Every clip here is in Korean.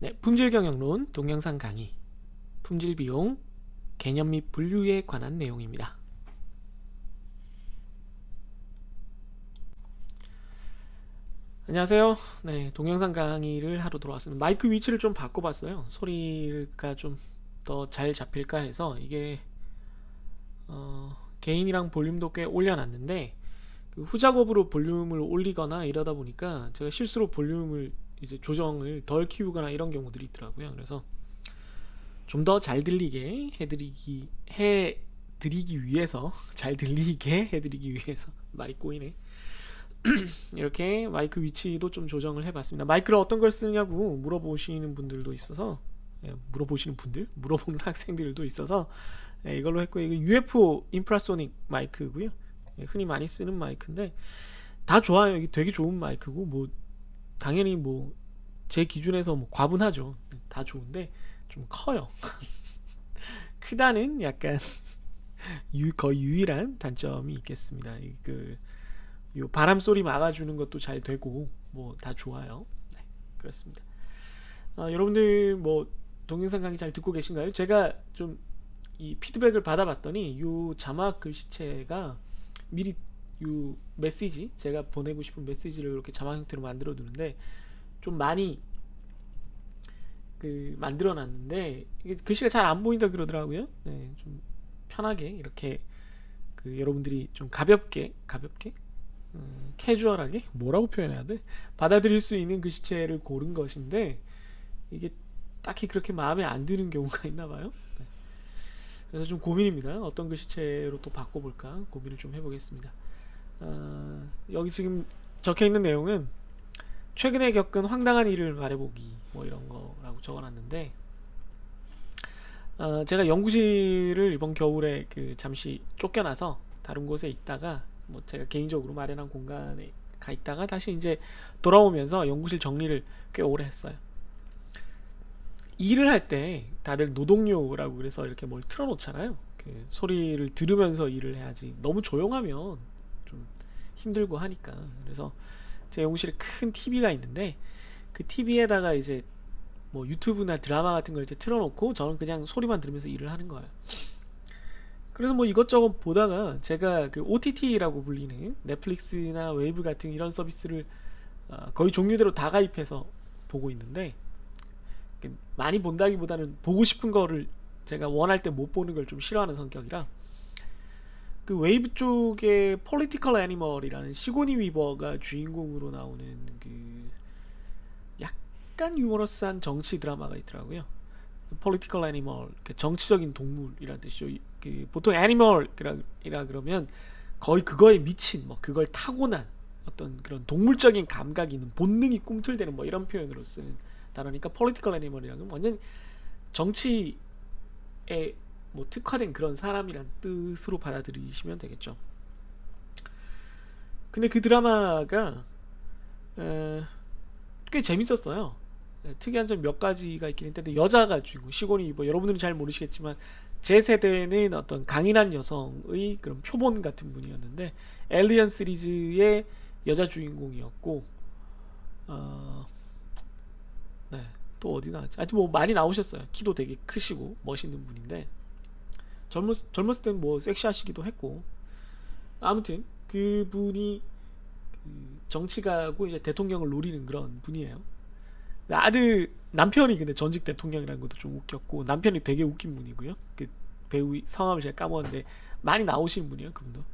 네, 품질 경영론 동영상 강의, 품질 비용, 개념 및 분류에 관한 내용입니다. 안녕하세요. 네, 동영상 강의를 하러 돌아왔습니다. 마이크 위치를 좀 바꿔봤어요. 소리가 좀 더 잘 잡힐까 해서 이게 개인이랑 볼륨도 꽤 올려놨는데 그 후작업으로 볼륨을 올리거나 이러다 보니까 제가 실수로 볼륨을 이제 조정을 덜 키우거나 이런 경우들이 있더라고요. 그래서 좀 더 잘 들리게 해드리기 위해서 잘 들리게 해드리기 위해서 말이 꼬이네. 이렇게 마이크 위치도 좀 조정을 해봤습니다. 마이크를 어떤 걸 쓰냐고 물어보시는 분들도 있어서 물어보는 학생들도 있어서 이걸로 했고, 이거 UFO 인프라소닉 마이크고요. 흔히 많이 쓰는 마이크인데 다 좋아요. 이게 되게 좋은 마이크고, 뭐 당연히 뭐 제 기준에서 뭐 과분하죠. 다 좋은데 좀 커요. 크다는 약간 거의 유일한 단점이 있겠습니다. 요 바람 소리 막아주는 것도 잘 되고 뭐 다 좋아요. 네, 그렇습니다. 여러분들 뭐 동영상 강의 잘 듣고 계신가요? 제가 좀 이 피드백을 받아봤더니 요 자막 글씨체가 미리 요 메시지, 제가 보내고 싶은 메시지를 이렇게 자막 형태로 만들어 두는데 좀 많이 만들어 놨는데 이게 글씨가 잘 안 보인다 그러더라고요. 네, 좀 편하게 이렇게 여러분들이 좀 가볍게 캐주얼하게 뭐라고 표현해야 돼? 받아들일 수 있는 글씨체를 고른 것인데 이게 딱히 그렇게 마음에 안 드는 경우가 있나 봐요. 네. 그래서 좀 고민입니다. 어떤 글씨체로 또 바꿔볼까 고민을 좀 해보겠습니다. 여기 지금 적혀 있는 내용은 최근에 겪은 황당한 일을 말해보기 뭐 이런 거라고 적어놨는데, 제가 연구실을 이번 겨울에 잠시 쫓겨나서 다른 곳에 있다가 뭐 제가 개인적으로 마련한 공간에 가 있다가 다시 이제 돌아오면서 연구실 정리를 꽤 오래 했어요. 일을 할 때 다들 노동요라고 그래서 이렇게 뭘 틀어놓잖아요. 소리를 들으면서 일을 해야지 너무 조용하면 좀 힘들고 하니까. 그래서 제 연구실에 큰 TV가 있는데 그 TV에다가 이제 뭐 유튜브나 드라마 같은 걸 이제 틀어놓고 저는 그냥 소리만 들으면서 일을 하는 거예요. 그래서 뭐 이것저것 보다가 제가 OTT라고 불리는 넷플릭스나 웨이브 같은 이런 서비스를 거의 종류대로 다 가입해서 보고 있는데, 많이 본다기보다는 보고 싶은 거를 제가 원할 때 못 보는 걸 좀 싫어하는 성격이라 그 웨이브 쪽에 폴리티컬 애니멀이라는 시고니 위버가 주인공으로 나오는 약간 유머러스한 정치 드라마가 있더라고요. 폴리티컬 애니멀, 정치적인 동물이라는 뜻이죠. 보통 애니멀이라 그러면 거의 그거에 미친, 뭐 그걸 타고난 어떤 그런 동물적인 감각이 있는, 본능이 꿈틀대는 뭐 이런 표현으로 쓰는 단어니까 폴리티컬 애니멀이라는 완전 정치에 뭐 특화된 그런 사람이란 뜻으로 받아들이시면 되겠죠. 근데 그 드라마가 꽤 재밌었어요. 특이한 점 몇 가지가 있긴 했는데, 여자가 주인공 시고니 위버, 여러분들은 잘 모르시겠지만 제 세대는 어떤 강인한 여성의 그런 표본 같은 분이었는데 엘리언 시리즈의 여자 주인공이었고, 네, 또 어디 나왔지? 하여튼 뭐 많이 나오셨어요. 키도 되게 크시고 멋있는 분인데 젊었을 땐 뭐 섹시하시기도 했고, 아무튼 그분이 정치가고 이제 대통령을 노리는 그런 분이에요. 아들 남편이 근데 전직 대통령이라는 것도 좀 웃겼고, 남편이 되게 웃긴 분이고요. 그 배우 성함을 제가 까먹었는데 많이 나오시는 분이에요, 그분도.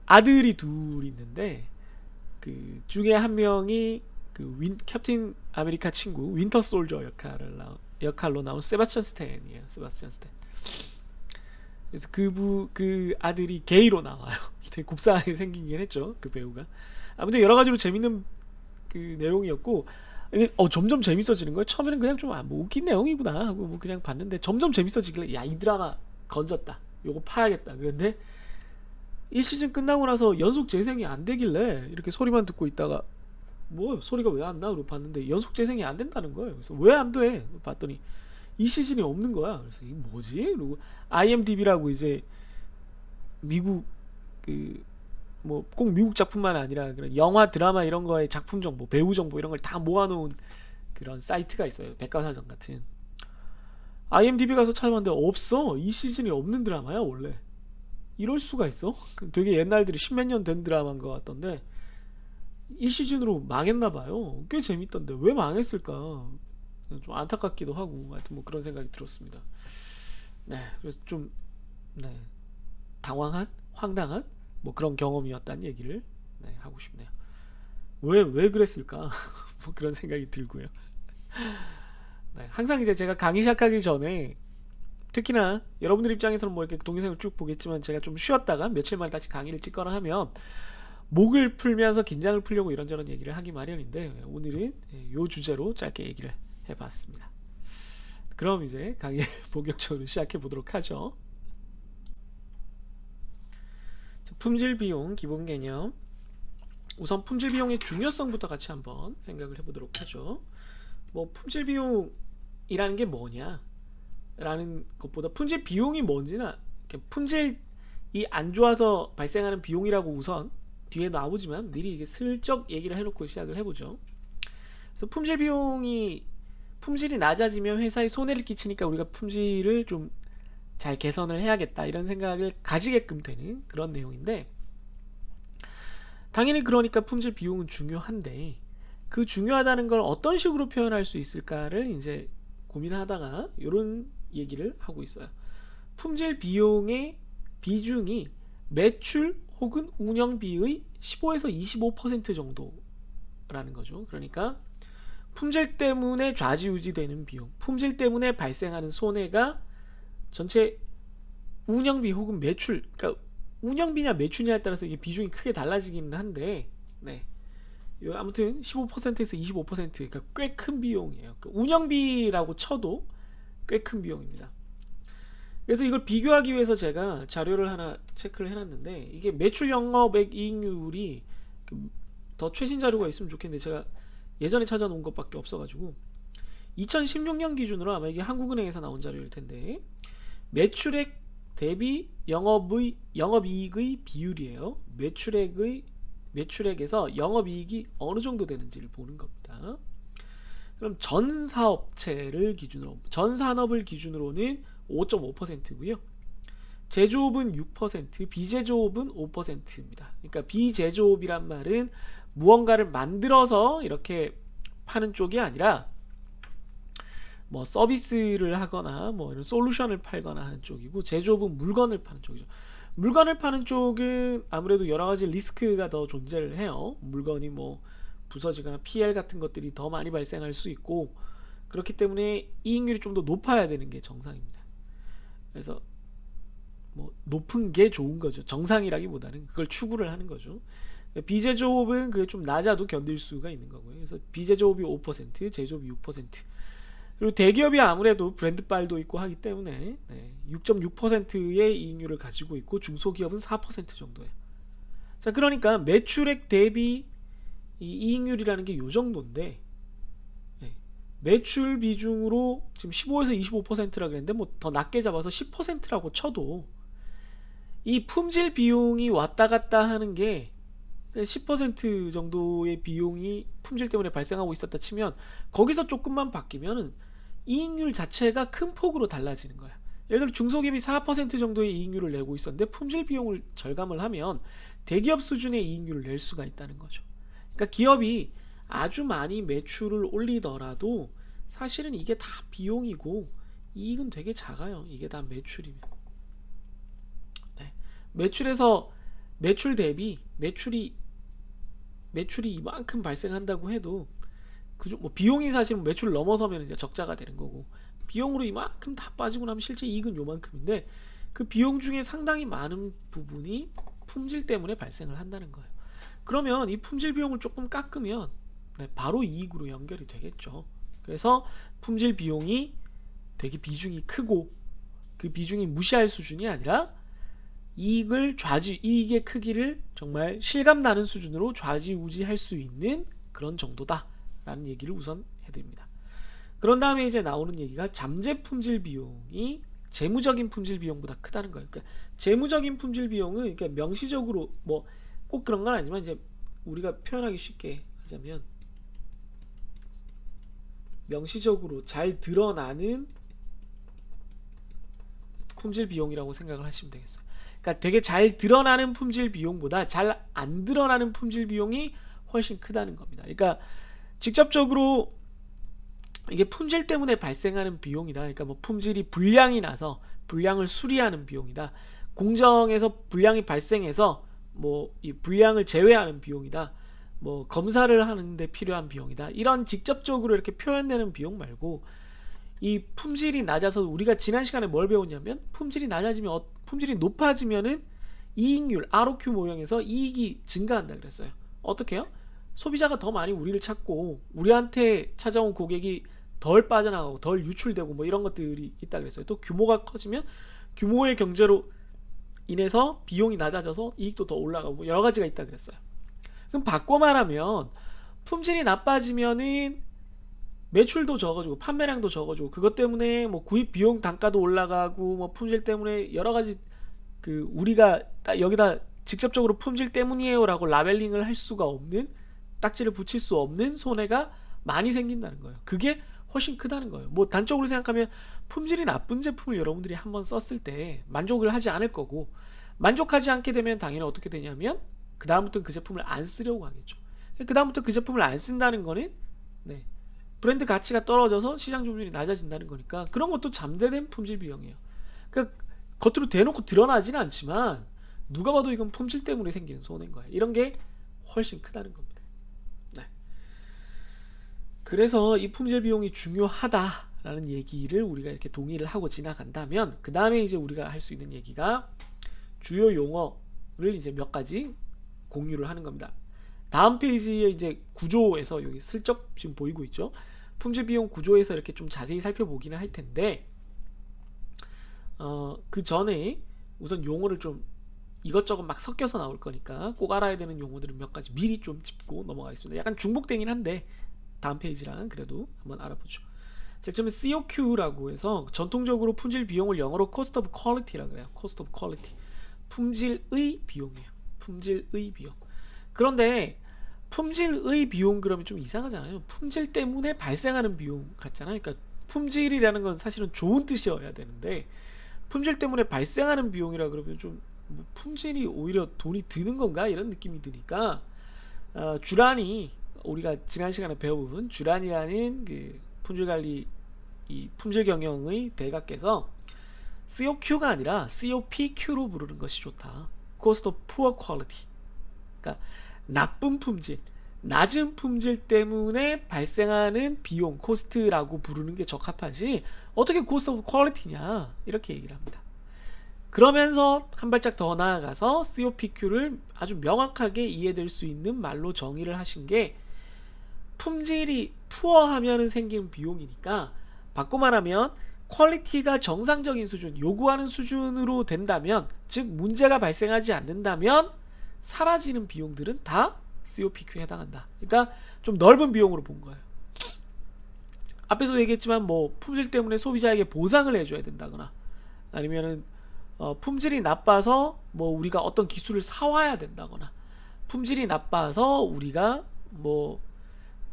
아들이 둘 있는데 그 중에 한 명이 캡틴 아메리카 친구 윈터 솔저 역할로 나온 세바스찬 스탠이에요. 세바스찬 스탠. 그래서 그 아들이 게이로 나와요. 되게 곱상하게 생기긴 했죠, 그 배우가. 아무튼 여러 가지로 재밌는 내용이었고, 이게 점점 재밌어지는 거예요. 처음에는 그냥 좀 뭐 웃긴 내용이구나 하고 뭐 그냥 봤는데 점점 재밌어지길래 야, 이 드라마 건졌다, 요거 파야겠다. 그런데 1시즌 끝나고 나서 연속 재생이 안 되길래 이렇게 소리만 듣고 있다가 뭐 소리가 왜 안 나? 그러고 봤는데 연속 재생이 안 된다는 거예요. 그래서 왜 안 돼? 봤더니 이 시즌이 없는 거야. 그래서 이게 뭐지? 그리고 IMDb라고 이제 미국 뭐 꼭 미국 작품만 아니라 그런 영화 드라마 이런 거에 작품 정보, 배우 정보 이런 걸 다 모아놓은 그런 사이트가 있어요. 백과사전 같은. IMDb 가서 찾아봤는데 없어. 이 시즌이 없는 드라마야 원래. 이럴 수가 있어? 되게 옛날들이 십몇 년 된 드라마인 것 같던데 1시즌으로 망했나봐요. 꽤 재밌던데 왜 망했을까? 좀 안타깝기도 하고 하여튼 뭐 그런 생각이 들었습니다. 네, 그래서 좀 네, 당황한, 황당한 뭐 그런 경험이었다는 얘기를 네, 하고 싶네요. 왜 그랬을까? 뭐 그런 생각이 들고요. 네, 항상 이제 제가 강의 시작하기 전에 특히나 여러분들 입장에서는 뭐 이렇게 동영상을 쭉 보겠지만 제가 좀 쉬었다가 며칠 만에 다시 강의를 찍거나 하면 목을 풀면서 긴장을 풀려고 이런저런 얘기를 하기 마련인데 오늘은 이 주제로 짧게 얘기를 해봤습니다. 그럼 이제 강의 본격적으로 시작해 보도록 하죠. 품질 비용 기본 개념. 우선 품질 비용의 중요성부터 같이 한번 생각을 해보도록 하죠. 뭐 품질 비용이라는 게 뭐냐? 라는 것보다 품질 비용이 뭔지나 품질이 안 좋아서 발생하는 비용이라고 우선 뒤에 나오지만 미리 이게 슬쩍 얘기를 해놓고 시작을 해보죠. 그래서 품질이 낮아지면 회사에 손해를 끼치니까 우리가 품질을 좀 잘 개선을 해야겠다 이런 생각을 가지게끔 되는 그런 내용인데 당연히 그러니까 품질 비용은 중요한데 그 중요하다는 걸 어떤 식으로 표현할 수 있을까를 이제 고민하다가 이런 얘기를 하고 있어요. 품질 비용의 비중이 매출 혹은 운영비의 15에서 25% 정도라는 거죠. 그러니까 품질 때문에 좌지우지되는 비용, 품질 때문에 발생하는 손해가 전체 운영비 혹은 매출, 그러니까 운영비냐 매출냐에 따라서 이게 비중이 크게 달라지기는 한데, 네. 아무튼 15%에서 25% 그러니까 꽤 큰 비용이에요. 그러니까 운영비라고 쳐도 꽤 큰 비용입니다. 그래서 이걸 비교하기 위해서 제가 자료를 하나 체크를 해놨는데 이게 매출 영업액 이익률이 더 최신 자료가 있으면 좋겠는데 제가 예전에 찾아놓은 것밖에 없어가지고 2016년 기준으로 아마 이게 한국은행에서 나온 자료일 텐데 매출액 대비 영업이익의 비율이에요. 매출액에서 영업이익이 어느 정도 되는지를 보는 겁니다. 그럼 전 산업을 기준으로는 5.5%고요. 제조업은 6%, 비제조업은 5%입니다. 그러니까 비제조업이란 말은 무언가를 만들어서 이렇게 파는 쪽이 아니라 뭐 서비스를 하거나 뭐 이런 솔루션을 팔거나 하는 쪽이고 제조업은 물건을 파는 쪽이죠. 물건을 파는 쪽은 아무래도 여러 가지 리스크가 더 존재를 해요. 물건이 뭐 부서지거나 PL 같은 것들이 더 많이 발생할 수 있고 그렇기 때문에 이익률이 좀 더 높아야 되는 게 정상입니다. 그래서 뭐 높은 게 좋은 거죠. 정상이라기보다는 그걸 추구를 하는 거죠. 비제조업은 그게 좀 낮아도 견딜 수가 있는 거고요. 그래서 비제조업이 5%, 제조업이 6%. 그리고 대기업이 아무래도 브랜드빨도 있고 하기 때문에 6.6%의 이익률을 가지고 있고 중소기업은 4% 정도예요. 자, 그러니까 매출액 대비 이 이익률이라는 게 요 정도인데 매출 비중으로 지금 15에서 25%라 그랬는데 뭐 더 낮게 잡아서 10%라고 쳐도 이 품질 비용이 왔다 갔다 하는 게 10% 정도의 비용이 품질 때문에 발생하고 있었다 치면 거기서 조금만 바뀌면 이익률 자체가 큰 폭으로 달라지는 거야. 예를 들어 중소기업이 4% 정도의 이익률을 내고 있었는데 품질 비용을 절감을 하면 대기업 수준의 이익률을 낼 수가 있다는 거죠. 그러니까 기업이 아주 많이 매출을 올리더라도 사실은 이게 다 비용이고 이익은 되게 작아요. 이게 다 매출이면. 네. 매출에서 매출 대비 매출이 이만큼 발생한다고 해도 그중 뭐 비용이 사실 매출을 넘어서면 이제 적자가 되는 거고 비용으로 이만큼 다 빠지고 나면 실제 이익은 요만큼인데 그 비용 중에 상당히 많은 부분이 품질 때문에 발생을 한다는 거예요. 그러면 이 품질 비용을 조금 깎으면 바로 이익으로 연결이 되겠죠. 그래서 품질 비용이 되게 비중이 크고 그 비중이 무시할 수준이 아니라 이익의 크기를 정말 실감나는 수준으로 좌지우지할 수 있는 그런 정도다 라는 얘기를 우선 해드립니다. 그런 다음에 이제 나오는 얘기가 잠재 품질 비용이 재무적인 품질 비용보다 크다는 거예요. 그러니까 재무적인 품질 비용은 그러니까 명시적으로 뭐 꼭 그런 건 아니지만 이제 우리가 표현하기 쉽게 하자면 명시적으로 잘 드러나는 품질 비용이라고 생각을 하시면 되겠어요. 그러니까 되게 잘 드러나는 품질 비용보다 잘 안 드러나는 품질 비용이 훨씬 크다는 겁니다. 그러니까 직접적으로 이게 품질 때문에 발생하는 비용이다. 그러니까 뭐 품질이 불량이 나서 불량을 수리하는 비용이다. 공정에서 불량이 발생해서 뭐 이 불량을 제외하는 비용이다. 뭐 검사를 하는데 필요한 비용이다. 이런 직접적으로 이렇게 표현되는 비용 말고 이 품질이 낮아서 우리가 지난 시간에 뭘 배웠냐면 품질이 낮아지면 품질이 높아지면은 이익률 ROQ 모형에서 이익이 증가한다 그랬어요. 어떻게 해요? 소비자가 더 많이 우리를 찾고 우리한테 찾아온 고객이 덜 빠져나가고 덜 유출되고 뭐 이런 것들이 있다 그랬어요. 또 규모가 커지면 규모의 경제로 인해서 비용이 낮아져서 이익도 더 올라가고 뭐 여러 가지가 있다 그랬어요. 그럼 바꿔 말하면 품질이 나빠지면은 매출도 적어지고 판매량도 적어지고 그것 때문에 뭐 구입 비용 단가도 올라가고 뭐 품질 때문에 여러 가지 그 우리가 여기다 직접적으로 품질 때문이에요라고 라벨링을 할 수가 없는 딱지를 붙일 수 없는 손해가 많이 생긴다는 거예요. 그게 훨씬 크다는 거예요. 뭐 단적으로 생각하면 품질이 나쁜 제품을 여러분들이 한번 썼을 때 만족을 하지 않을 거고 만족하지 않게 되면 당연히 어떻게 되냐면 그 다음부터는 그 제품을 안 쓰려고 하겠죠. 그 다음부터 그 제품을 안 쓴다는 거는 네, 브랜드 가치가 떨어져서 시장 점유율이 낮아진다는 거니까 그런 것도 잠재된 품질 비용이에요. 그러니까 겉으로 대놓고 드러나지는 않지만 누가 봐도 이건 품질 때문에 생기는 손해인 거예요. 이런 게 훨씬 크다는 겁니다. 네. 그래서 이 품질 비용이 중요하다라는 얘기를 우리가 이렇게 동의를 하고 지나간다면 그 다음에 이제 우리가 할 수 있는 얘기가 주요 용어를 이제 몇 가지 공유를 하는 겁니다. 다음 페이지에 이제 구조에서 여기 슬쩍 지금 보이고 있죠. 품질 비용 구조에서 이렇게 좀 자세히 살펴보기는 할 텐데 그 전에 우선 용어를 좀 이것저것 막 섞여서 나올 거니까 꼭 알아야 되는 용어들은 몇 가지 미리 좀 짚고 넘어가겠습니다. 약간 중복되긴 한데 다음 페이지랑 그래도 한번 알아보죠. 자, 처음에 COQ라고 해서 전통적으로 품질 비용을 영어로 Cost of Quality라고 해요. Cost of Quality. 품질의 비용이에요. 품질의 비용. 그런데 품질의 비용 그러면 좀 이상하잖아요. 품질 때문에 발생하는 비용 같잖아요. 그러니까 품질이라는 건 사실은 좋은 뜻이어야 되는데 품질 때문에 발생하는 비용이라 그러면 좀 뭐 품질이 오히려 돈이 드는 건가 이런 느낌이 드니까 주란이 우리가 지난 시간에 배운 주란이라는 그 품질관리 이 품질 경영의 대가께서 COQ가 아니라 COPQ로 부르는 것이 좋다. Cost of Poor Quality. 그러니까 나쁜 품질, 낮은 품질 때문에 발생하는 비용, 코스트라고 부르는 게 적합하지 어떻게 Cost of Quality냐 이렇게 얘기를 합니다. 그러면서 한 발짝 더 나아가서 COPQ를 아주 명확하게 이해될 수 있는 말로 정의를 하신 게 품질이 푸어하면 생기는 비용이니까 바꿔 말하면 퀄리티가 정상적인 수준, 요구하는 수준으로 된다면 즉 문제가 발생하지 않는다면 사라지는 비용들은 다 COPQ에 해당한다. 그러니까 좀 넓은 비용으로 본 거예요. 앞에서 얘기했지만 뭐 품질 때문에 소비자에게 보상을 해줘야 된다거나 아니면은 품질이 나빠서 뭐 우리가 어떤 기술을 사와야 된다거나 품질이 나빠서 우리가 뭐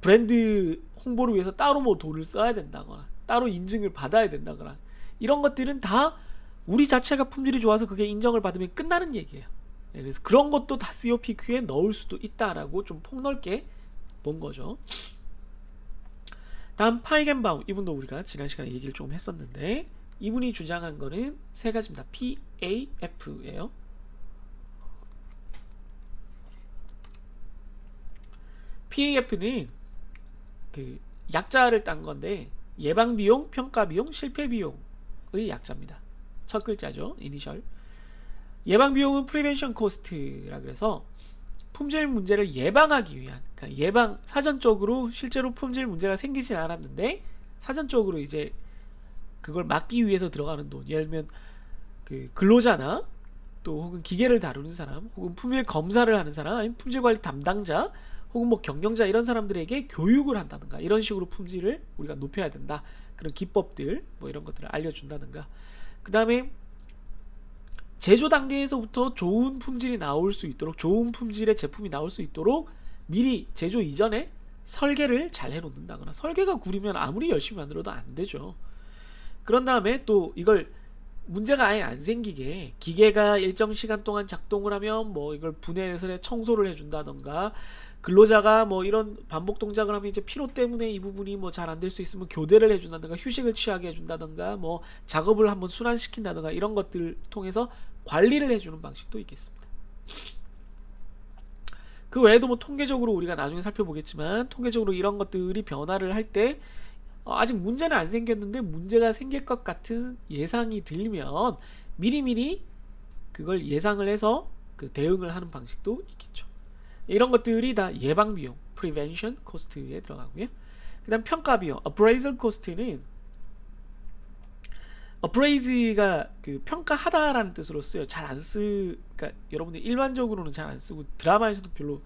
브랜드 홍보를 위해서 따로 뭐 돈을 써야 된다거나 따로 인증을 받아야 된다거나 이런 것들은 다 우리 자체가 품질이 좋아서 그게 인정을 받으면 끝나는 얘기예요. 그래서 그런 것도 다 COPQ에 넣을 수도 있다라고 좀 폭넓게 본 거죠. 다음 파이겐바움 이분도 우리가 지난 시간에 얘기를 좀 했었는데 이분이 주장한 거는 세 가지입니다. PAF예요. PAF는 그 약자를 딴 건데 예방비용, 평가비용, 실패비용의 약자입니다. 첫 글자죠. 이니셜. 예방비용은 Prevention Cost라 그래서 품질 문제를 예방하기 위한 그러니까 사전적으로 실제로 품질 문제가 생기진 않았는데 사전적으로 이제 그걸 막기 위해서 들어가는 돈 예를 들면 그 근로자나 또 혹은 기계를 다루는 사람 혹은 품질 검사를 하는 사람 아니면 품질관리 담당자 혹은 뭐 경영자 이런 사람들에게 교육을 한다든가 이런 식으로 품질을 우리가 높여야 된다 그런 기법들 뭐 이런 것들을 알려준다든가 그 다음에 제조 단계에서부터 좋은 품질이 나올 수 있도록 좋은 품질의 제품이 나올 수 있도록 미리 제조 이전에 설계를 잘 해놓는다거나 설계가 구리면 아무리 열심히 만들어도 안 되죠. 그런 다음에 또 이걸 문제가 아예 안 생기게 기계가 일정 시간 동안 작동을 하면 뭐 이걸 분해해서 청소를 해준다던가 근로자가 뭐 이런 반복 동작을 하면 이제 피로 때문에 이 부분이 뭐 잘 안 될 수 있으면 교대를 해준다던가 휴식을 취하게 해준다던가 뭐 작업을 한번 순환시킨다던가 이런 것들 통해서 관리를 해주는 방식도 있겠습니다. 그 외에도 뭐 통계적으로 우리가 나중에 살펴보겠지만 통계적으로 이런 것들이 변화를 할 때 아직 문제는 안 생겼는데 문제가 생길 것 같은 예상이 들면 미리미리 그걸 예상을 해서 그 대응을 하는 방식도 있겠죠. 이런 것들이 다 예방 비용, prevention cost에 들어가고요. 그다음 평가 비용, appraisal cost는 appraise가 그 평가하다라는 뜻으로 써요. 잘 안 그러니까 여러분들 일반적으로는 잘 안 쓰고 드라마에서도 별로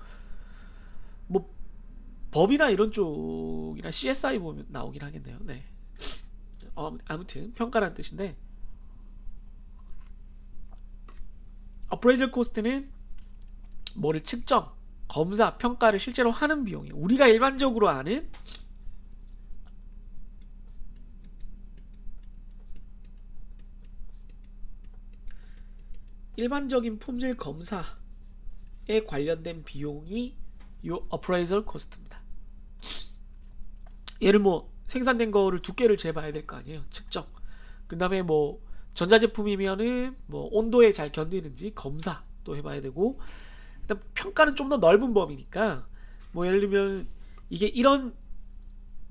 뭐 법이나 이런 쪽이나 CSI 보면 나오긴 하겠네요. 네. 아무튼 평가라는 뜻인데 appraisal cost는 뭐를 측정, 검사, 평가를 실제로 하는 비용이에요. 우리가 일반적으로 아는 일반적인 품질 검사에 관련된 비용이 요 appraisal cost입니다. 얘를 뭐 생산된 거를 두께를 재봐야 될 거 아니에요. 측정. 그 다음에 뭐 전자제품이면은 뭐 온도에 잘 견디는지 검사도 해봐야 되고, 일단 평가는 좀 더 넓은 범위니까 뭐 예를 들면 이게 이런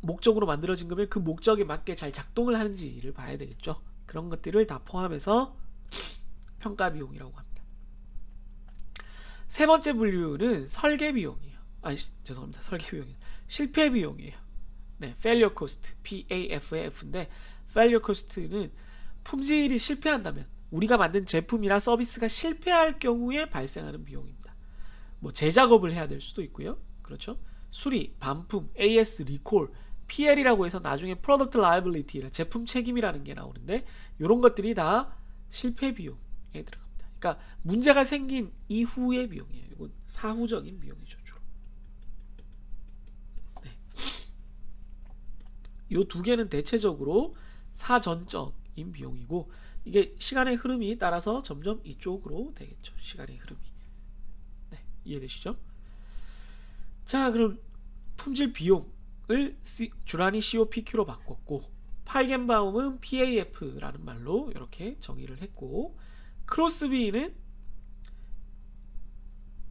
목적으로 만들어진 거면 그 목적에 맞게 잘 작동을 하는지를 봐야 되겠죠. 그런 것들을 다 포함해서 평가 비용이라고 합니다. 세 번째 분류는 설계 비용이에요. 죄송합니다. 설계 비용이 실패 비용이에요. 네, failure cost, PAFF인데 failure cost는 품질이 실패한다면 우리가 만든 제품이나 서비스가 실패할 경우에 발생하는 비용입니다. 뭐 재작업을 해야 될 수도 있고요. 그렇죠? 수리, 반품, AS, 리콜, PL이라고 해서 나중에 product liability, 제품 책임이라는 게 나오는데 이런 것들이 다 실패 비용에 들어갑니다. 그러니까 문제가 생긴 이후의 비용이에요. 이건 사후적인 비용이죠. 주로. 네. 이 두 개는 대체적으로 사전적인 비용이고 이게 시간의 흐름이 따라서 점점 이쪽으로 되겠죠. 시간의 흐름이. 네, 이해되시죠? 자, 그럼 품질 비용을 주란이 COPQ로 바꿨고 파이겐바움은 PAF라는 말로 이렇게 정의를 했고 크로스비는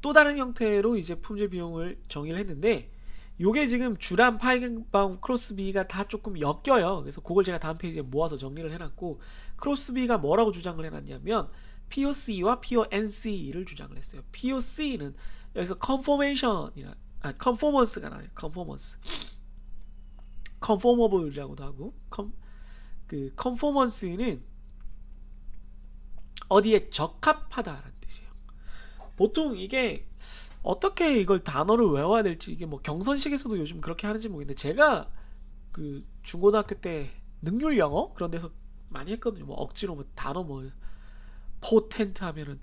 또 다른 형태로 이제 품질 비용을 정의를 했는데 요게 지금 주란, 파이겐바움, 크로스비가 다 조금 엮여요. 그래서 그걸 제가 다음 페이지에 모아서 정리를 해놨고 크로스비가 뭐라고 주장을 해놨냐면 POC와 PONC를 주장을 했어요. POC는 여기서 conformation이나 conformance가 나와요. conformance, conformable이라고도 하고 그 conformance는 어디에 적합하다라는 뜻이에요. 보통 이게 어떻게 이걸 단어를 외워야 될지 이게 뭐 경선식에서도 요즘 그렇게 하는지 모르겠는데 제가 그 중고등학교 때 능률 영어 그런 데서 많이 했거든요. 뭐 억지로 뭐 단어 뭐 포텐트 하면은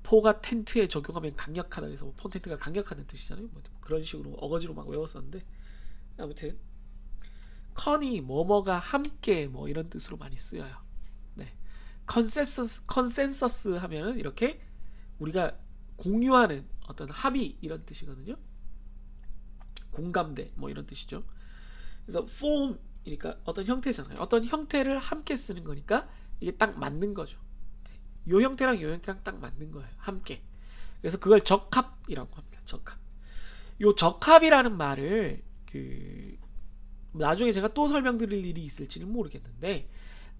포가 텐트에 적용하면 강력하다 그래서 뭐 포텐트가 강력하다는 뜻이잖아요. 뭐 그런 식으로 어거지로 막 외웠었는데 아무튼 컨이 뭐뭐가 함께 뭐 이런 뜻으로 많이 쓰여요. 네. 컨센서스 하면은 이렇게 우리가 공유하는 어떤 합의 이런 뜻이거든요. 공감대 뭐 이런 뜻이죠. 그래서 form이니까 어떤 형태잖아요. 어떤 형태를 함께 쓰는 거니까 이게 딱 맞는 거죠. 요 형태랑 요 형태랑 딱 맞는 거예요. 함께. 그래서 그걸 적합이라고 합니다. 적합. 요 적합이라는 말을 그 나중에 제가 또 설명드릴 일이 있을지는 모르겠는데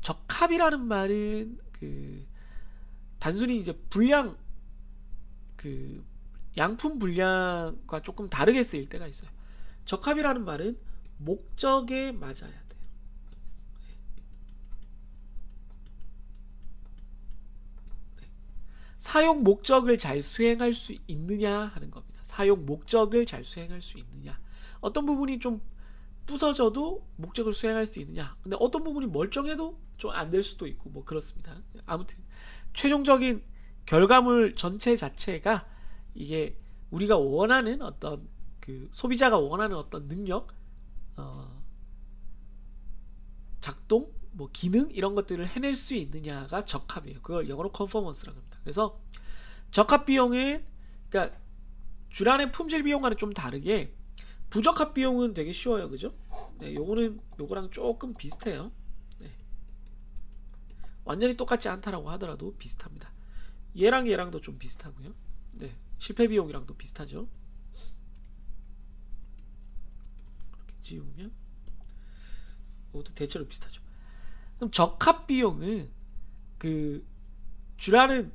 적합이라는 말은 그 단순히 이제 분량 그 양품 분량과 조금 다르게 쓰일 때가 있어요. 적합이라는 말은 목적에 맞아야 돼요. 네. 사용 목적을 잘 수행할 수 있느냐 하는 겁니다. 사용 목적을 잘 수행할 수 있느냐. 어떤 부분이 좀 부서져도 목적을 수행할 수 있느냐. 근데 어떤 부분이 멀쩡해도 좀 안 될 수도 있고 뭐 그렇습니다. 아무튼 최종적인 결과물 전체 자체가 이게 우리가 원하는 어떤 그 소비자가 원하는 어떤 능력, 어, 작동, 뭐 기능 이런 것들을 해낼 수 있느냐가 적합이에요. 그걸 영어로 컨포먼스라고 합니다. 그래서 적합 비용은, 그러니까 주란의 품질 비용과는 좀 다르게 부적합 비용은 되게 쉬워요, 그죠? 네, 요거랑 조금 비슷해요. 네. 완전히 똑같지 않다라고 하더라도 비슷합니다. 얘랑도 좀 비슷하고요. 네, 실패 비용이랑도 비슷하죠. 이렇게 지우면 이것도 대체로 비슷하죠. 그럼 적합 비용은 그 주라는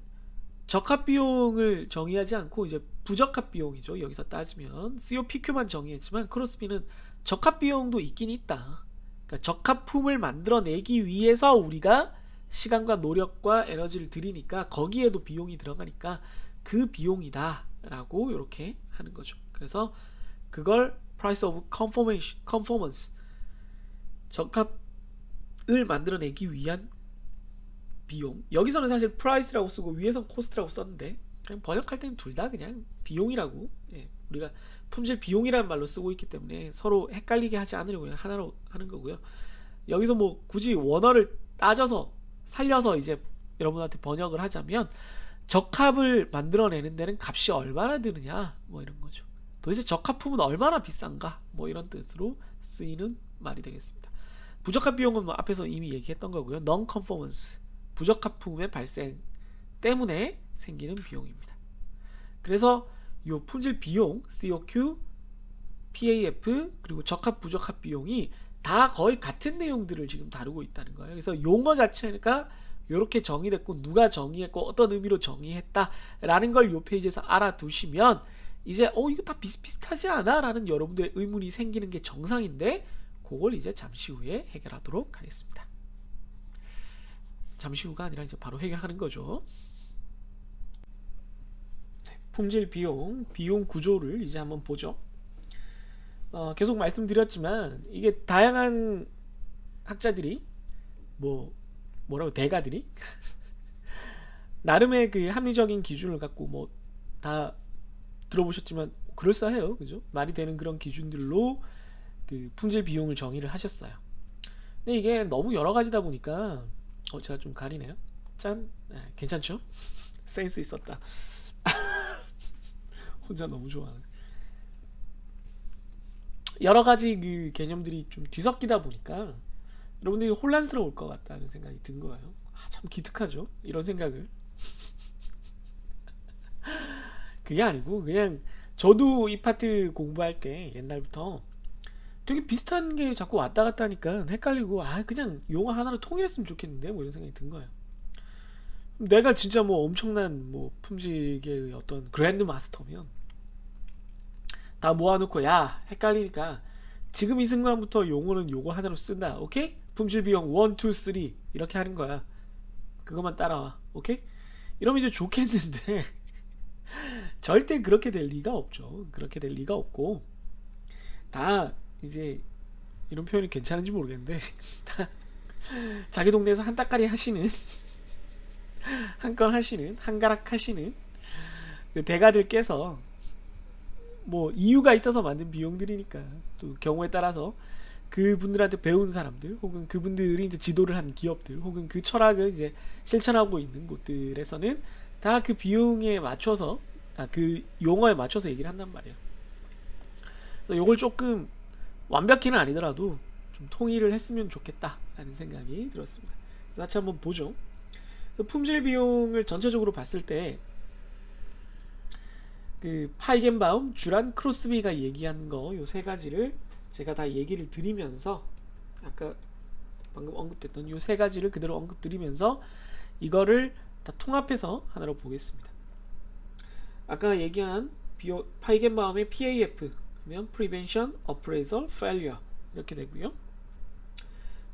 적합 비용을 정의하지 않고 이제 부적합 비용이죠. 여기서 따지면 COPQ만 정의했지만 크로스비는 적합 비용도 있긴 있다. 그러니까 적합품을 만들어내기 위해서 우리가 시간과 노력과 에너지를 들이니까 거기에도 비용이 들어가니까 그 비용이다 라고 이렇게 하는 거죠. 그래서 그걸 Price of Conformance, 적합을 만들어내기 위한 비용. 여기서는 사실 price라고 쓰고 위에선 cost라고 썼는데 그냥 번역할 때는 둘 다 그냥 비용이라고, 예, 우리가 품질 비용이라는 말로 쓰고 있기 때문에 서로 헷갈리게 하지 않으려고 그냥 하나로 하는 거고요. 여기서 뭐 굳이 원어를 따져서 살려서 이제 여러분한테 번역을 하자면 적합을 만들어내는 데는 값이 얼마나 드느냐 뭐 이런 거죠. 도대체 적합품은 얼마나 비싼가 뭐 이런 뜻으로 쓰이는 말이 되겠습니다. 부적합 비용은 뭐 앞에서 이미 얘기했던 거고요. non-conformance, 부적합품의 발생 때문에 생기는 비용입니다. 그래서 요 품질 비용 COQ, PAF 그리고 적합 부적합 비용이 다 거의 같은 내용들을 지금 다루고 있다는 거예요. 그래서 용어 자체가 이렇게 정의됐고 누가 정의했고 어떤 의미로 정의했다라는 걸 요 페이지에서 알아두시면 이제 이거 다 비슷비슷하지 않아? 라는 여러분들의 의문이 생기는 게 정상인데 그걸 이제 잠시 후에 해결하도록 하겠습니다. 잠시 후가 아니라 이제 바로 해결하는 거죠. 품질 비용, 비용 구조를 이제 한번 보죠. 계속 말씀드렸지만 이게 다양한 학자들이 뭐라고 대가들이 나름의 그 합리적인 기준을 갖고 뭐 다 들어보셨지만 그럴싸해요, 그죠? 말이 되는 그런 기준들로 그 품질 비용을 정의를 하셨어요. 근데 이게 너무 여러 가지다 보니까 제가 좀 가리네요. 짠, 괜찮죠? 센스 있었다. 혼자 너무 좋아하네. 여러 가지 그 개념들이 좀 뒤섞이다 보니까 여러분들이 혼란스러울 것 같다는 생각이 든 거예요. 참 기특하죠? 이런 생각을. 그게 아니고 그냥 저도 이 파트 공부할 때 옛날부터 되게 비슷한 게 자꾸 왔다 갔다 하니까 헷갈리고 그냥 용어 하나로 통일했으면 좋겠는데 뭐 이런 생각이 든 거예요. 내가 진짜 뭐 엄청난 뭐 품질계의 어떤 그랜드 마스터면 다 모아놓고 야 헷갈리니까 지금 이 순간부터 용어는 요거 하나로 쓴다. 오케이? 품질 비용 1, 2, 3 이렇게 하는 거야. 그것만 따라와. 오케이? 이러면 이제 좋겠는데 절대 그렇게 될 리가 없죠. 그렇게 될 리가 없고 다 이제 이런 표현이 괜찮은지 모르겠는데 다 자기 동네에서 한 따까리 하시는 한 건 하시는 한 가락 하시는 그 대가들께서 뭐 이유가 있어서 만든 비용들이니까 또 경우에 따라서 그분들한테 배운 사람들 혹은 그분들이 이제 지도를 한 기업들 혹은 그 철학을 이제 실천하고 있는 곳들에서는 다 그 비용에 맞춰서 그 용어에 맞춰서 얘기를 한단 말이에요. 그래서 요걸 조금 완벽히는 아니더라도 좀 통일을 했으면 좋겠다라는 생각이 들었습니다. 그래서 같이 한번 보죠. 그래서 품질 비용을 전체적으로 봤을 때 그 파이겐바움, 주란, 크로스비가 얘기한 거 요 세 가지를 제가 다 얘기를 드리면서 아까 방금 언급됐던 요 세 가지를 그대로 언급드리면서 이거를 다 통합해서 하나로 보겠습니다. 아까 얘기한 파이겐바움의 PAF 그러면 Prevention, Appraisal, Failure 이렇게 되고요.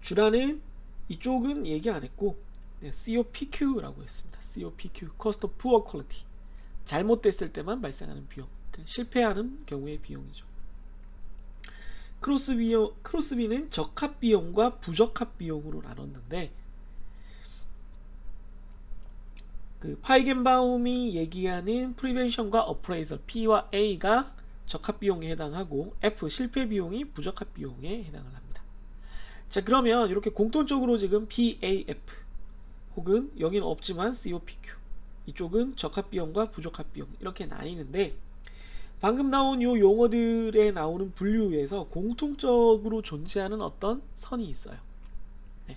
주란은 이쪽은 얘기 안 했고 COPQ라고 했습니다. COPQ, Cost of Poor Quality, 잘못됐을 때만 발생하는 비용, 실패하는 경우의 비용이죠. 크로스비는 적합 비용과 부적합 비용으로 나눴는데 그 파이겐바움이 얘기하는 프리벤션과 어프레이설 P와 A가 적합 비용에 해당하고 F 실패 비용이 부적합 비용에 해당을 합니다. 자, 그러면 이렇게 공통적으로 지금 BAF 혹은 여기는 없지만 COPQ 이쪽은 적합 비용과 부적합 비용 이렇게 나뉘는데, 방금 나온 요 용어들에 나오는 분류에서 공통적으로 존재하는 어떤 선이 있어요. 네.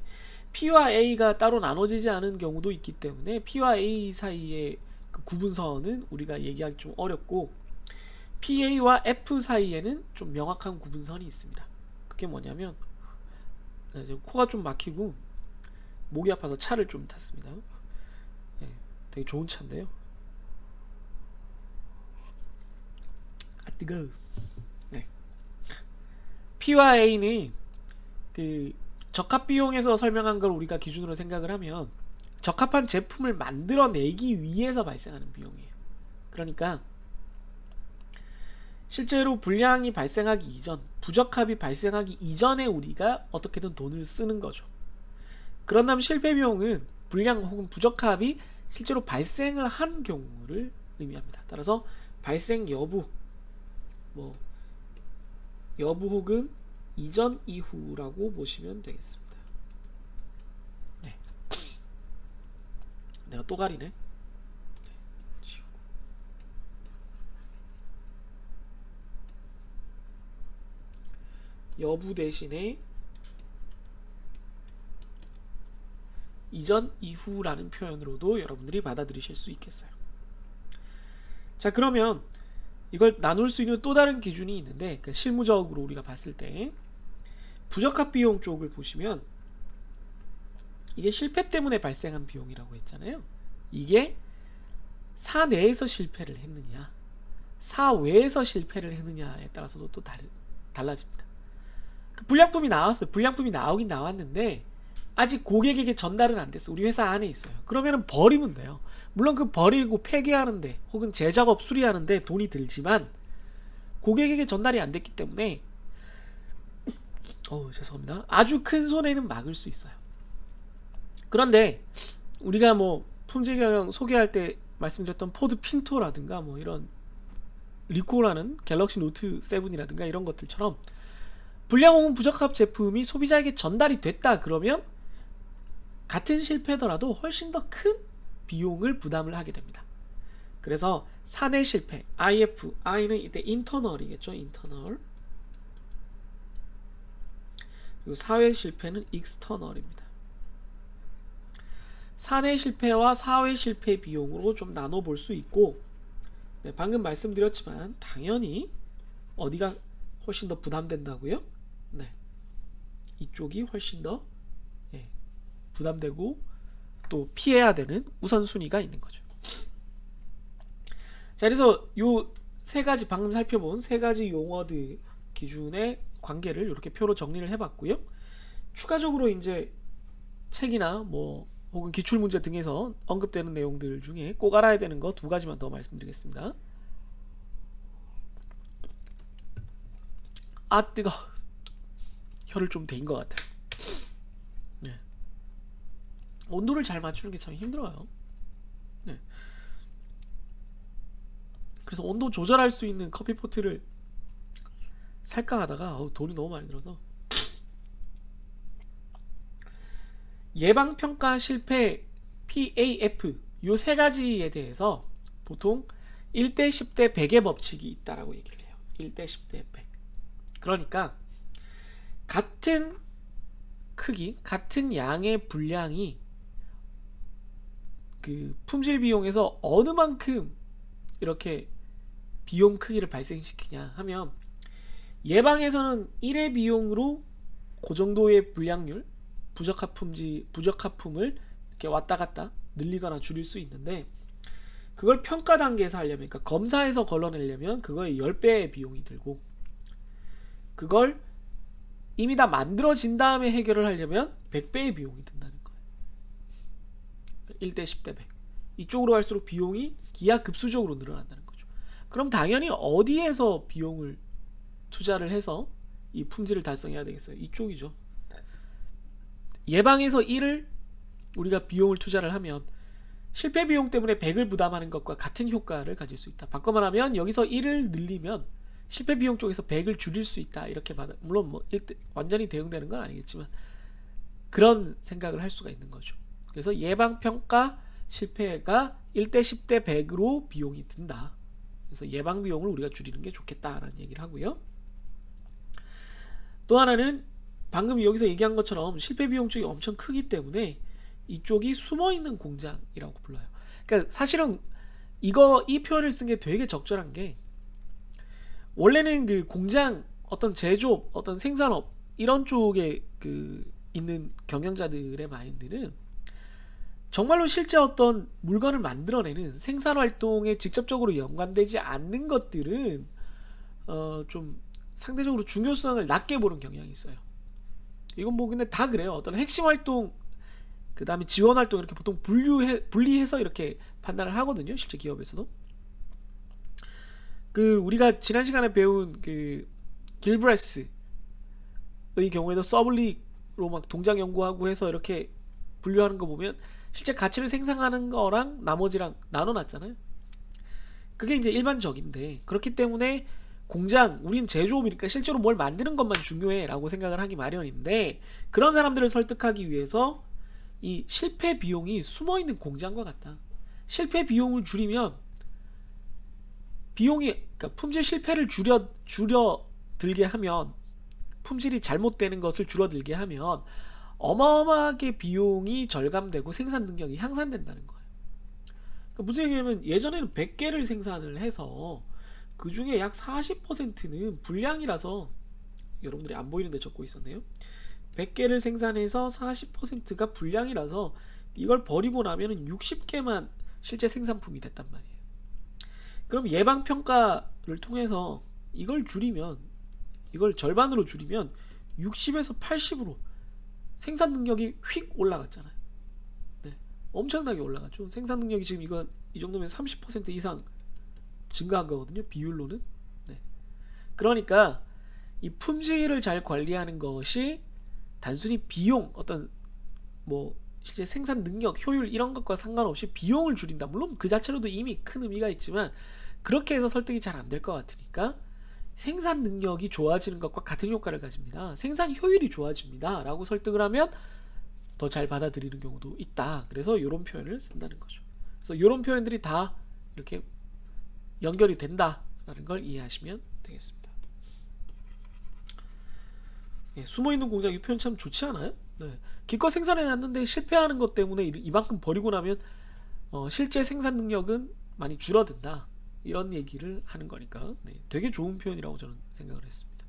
P와 A가 따로 나눠지지 않은 경우도 있기 때문에 P와 A 사이의 그 구분선은 우리가 얘기하기 좀 어렵고, PA와 F 사이에는 좀 명확한 구분선이 있습니다. 그게 뭐냐면, 이제 코가 좀 막히고 목이 아파서 차를 좀 탔습니다. 네, 되게 좋은 차인데요. 아 뜨거. 네. P와 A는 그 적합 비용에서 설명한 걸 우리가 기준으로 생각을 하면 적합한 제품을 만들어내기 위해서 발생하는 비용이에요. 그러니까 실제로 불량이 발생하기 이전, 부적합이 발생하기 이전에 우리가 어떻게든 돈을 쓰는 거죠. 그런다면 실패 비용은 불량 혹은 부적합이 실제로 발생을 한 경우를 의미합니다. 따라서 발생 여부, 뭐 여부 혹은 이전 이후라고 보시면 되겠습니다. 네. 내가 또 가리네. 여부 대신에 이전 이후라는 표현으로도 여러분들이 받아들이실 수 있겠어요. 자, 그러면 이걸 나눌 수 있는 또 다른 기준이 있는데, 그러니까 실무적으로 우리가 봤을 때 부적합 비용 쪽을 보시면 이게 실패 때문에 발생한 비용이라고 했잖아요. 이게 사 내에서 실패를 했느냐 사 외에서 실패를 했느냐에 따라서도 또 달라집니다. 그 불량품이 나왔어요. 불량품이 나오긴 나왔는데 아직 고객에게 전달은 안 됐어. 우리 회사 안에 있어요. 그러면은 버리면 돼요. 물론 그 버리고 폐기하는데 혹은 재작업 수리하는데 돈이 들지만 고객에게 전달이 안 됐기 때문에 죄송합니다. 아주 큰 손해는 막을 수 있어요. 그런데 우리가 뭐 품질 경영 소개할 때 말씀드렸던 포드 핀토라든가 뭐 이런 리코라는 갤럭시 노트 7이라든가 이런 것들처럼 불량 혹은 부적합 제품이 소비자에게 전달이 됐다 그러면 같은 실패더라도 훨씬 더 큰 비용을 부담을 하게 됩니다. 그래서 사내 실패 IF, I는 이때 인터널이겠죠. 인터널. 그리고 사외 실패는 익스터널입니다. 사내 실패와 사외 실패 비용으로 좀 나눠볼 수 있고, 네, 방금 말씀드렸지만 당연히 어디가 훨씬 더 부담된다고요? 네, 이쪽이 훨씬 더 부담되고 또 피해야 되는 우선순위가 있는 거죠. 자, 그래서 요 세 가지 방금 살펴본 세 가지 용어들 기준의 관계를 이렇게 표로 정리를 해봤고요. 추가적으로 이제 책이나 뭐 혹은 기출문제 등에서 언급되는 내용들 중에 꼭 알아야 되는 거 두 가지만 더 말씀드리겠습니다. 아 뜨거. 혀를 좀 데인 것 같아요. 네. 온도를 잘 맞추는 게 참 힘들어요. 네. 그래서 온도 조절할 수 있는 커피포트를 살까 하다가 돈이 너무 많이 들어서. 예방평가 실패 PAF 요 세 가지에 대해서 보통 1대 10대 100의 법칙이 있다라고 얘기를 해요. 1대 10대 100. 그러니까 같은 크기, 같은 양의 분량이 그 품질 비용에서 어느 만큼 이렇게 비용 크기를 발생시키냐 하면, 예방에서는 1의 비용으로 그 정도의 분량률, 부적합품을 이렇게 왔다 갔다 늘리거나 줄일 수 있는데, 그걸 평가 단계에서 하려면, 그러니까 검사에서 걸러내려면 그거의 10배의 비용이 들고, 그걸 이미 다 만들어진 다음에 해결을 하려면 100배의 비용이 든다는 거예요. 1대 10대 100. 이쪽으로 갈수록 비용이 기하급수적으로 늘어난다는 거죠. 그럼 당연히 어디에서 비용을 투자를 해서 이 품질을 달성해야 되겠어요? 이쪽이죠. 예방에서 1을 우리가 비용을 투자를 하면 실패 비용 때문에 100을 부담하는 것과 같은 효과를 가질 수 있다. 바꿔 말하면 여기서 1을 늘리면 실패 비용 쪽에서 100을 줄일 수 있다 이렇게 받아, 물론 뭐 완전히 대응되는 건 아니겠지만 그런 생각을 할 수가 있는 거죠. 그래서 예방평가 실패가 1대 10대 100으로 비용이 든다. 그래서 예방 비용을 우리가 줄이는 게 좋겠다라는 얘기를 하고요. 또 하나는 방금 여기서 얘기한 것처럼 실패 비용 쪽이 엄청 크기 때문에 이쪽이 숨어있는 공장이라고 불러요. 그러니까 사실은 이 표현을 쓴 게 되게 적절한 게, 원래는 그 공장, 어떤 제조업, 어떤 생산업 이런 쪽에 그 있는 경영자들의 마인드는 정말로 실제 어떤 물건을 만들어내는 생산 활동에 직접적으로 연관되지 않는 것들은 좀 상대적으로 중요성을 낮게 보는 경향이 있어요. 이건 뭐 근데 다 그래요. 어떤 핵심 활동, 그 다음에 지원 활동 이렇게 보통 분리해서 이렇게 판단을 하거든요. 실제 기업에서도. 그 우리가 지난 시간에 배운 그 길브레스의 경우에도 서블릭으로 막 동작 연구하고 해서 이렇게 분류하는 거 보면 실제 가치를 생산하는 거랑 나머지랑 나눠놨잖아요. 그게 이제 일반적인데, 그렇기 때문에 공장, 우린 제조업이니까 실제로 뭘 만드는 것만 중요해 라고 생각을 하기 마련인데, 그런 사람들을 설득하기 위해서 이 실패 비용이 숨어있는 공장과 같다. 실패 비용을 줄이면 그러니까 품질 실패를 줄여들게 하면, 품질이 잘못되는 것을 줄어들게 하면 어마어마하게 비용이 절감되고 생산 능력이 향상된다는 거예요. 그러니까 무슨 얘기냐면, 예전에는 100개를 생산을 해서 그 중에 약 40%는 불량이라서, 여러분들이 안 보이는데 적고 있었네요. 100개를 생산해서 40%가 불량이라서 이걸 버리고 나면은 60개만 실제 생산품이 됐단 말이에요. 그럼 예방평가를 통해서 이걸 절반으로 줄이면 60에서 80으로 생산 능력이 휙 올라갔잖아요. 네, 엄청나게 올라갔죠. 생산 능력이 지금 이 정도면 30% 이상 증가한 거거든요. 비율로는. 네. 그러니까 이 품질을 잘 관리하는 것이 단순히 비용, 어떤 뭐 실제 생산 능력, 효율 이런 것과 상관없이 비용을 줄인다. 물론 그 자체로도 이미 큰 의미가 있지만 그렇게 해서 설득이 잘 안 될 것 같으니까 생산 능력이 좋아지는 것과 같은 효과를 가집니다. 생산 효율이 좋아집니다. 라고 설득을 하면 더 잘 받아들이는 경우도 있다. 그래서 이런 표현을 쓴다는 거죠. 그래서 이런 표현들이 다 이렇게 연결이 된다라는 걸 이해하시면 되겠습니다. 예, 숨어있는 공장, 이 표현 참 좋지 않아요? 네. 기껏 생산해놨는데 실패하는 것 때문에 이만큼 버리고 나면 실제 생산 능력은 많이 줄어든다. 이런 얘기를 하는 거니까 되게 좋은 표현이라고 저는 생각을 했습니다.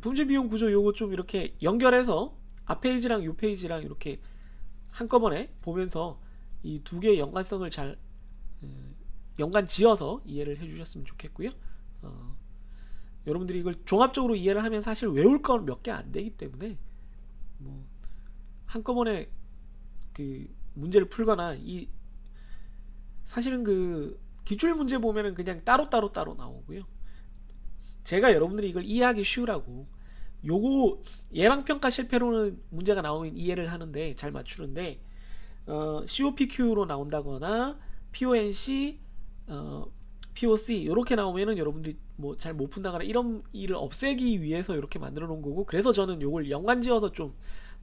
품질 비용 구조 요거 좀 이렇게 연결해서 앞 페이지랑 요 페이지랑 이렇게 한꺼번에 보면서 이 두 개의 연관성을 잘 연관 지어서 이해를 해주셨으면 좋겠고요. 여러분들이 이걸 종합적으로 이해를 하면 사실 외울 건 몇 개 안 되기 때문에 뭐 한꺼번에 그 문제를 풀거나, 사실은 그 기출 문제 보면은 그냥 따로 나오고요. 제가 여러분들이 이걸 이해하기 쉬우라고 요거 예방평가 실패로는 문제가 나오면 이해를 하는데, 잘 맞추는데 COPQ로 나온다거나 PONC, POC 이렇게 나오면은 여러분들이 뭐 잘 못 푼다거나 이런 일을 없애기 위해서 이렇게 만들어 놓은 거고, 그래서 저는 요걸 연관지어서 좀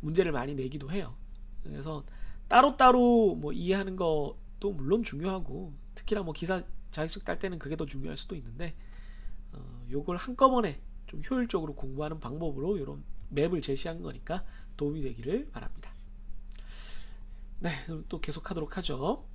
문제를 많이 내기도 해요. 그래서 따로따로 뭐 이해하는 것도 물론 중요하고, 특히나 뭐 기사 자격증 딸 때는 그게 더 중요할 수도 있는데, 요걸 한꺼번에 좀 효율적으로 공부하는 방법으로 이런 맵을 제시한 거니까 도움이 되기를 바랍니다. 네, 그럼 또 계속 하도록 하죠.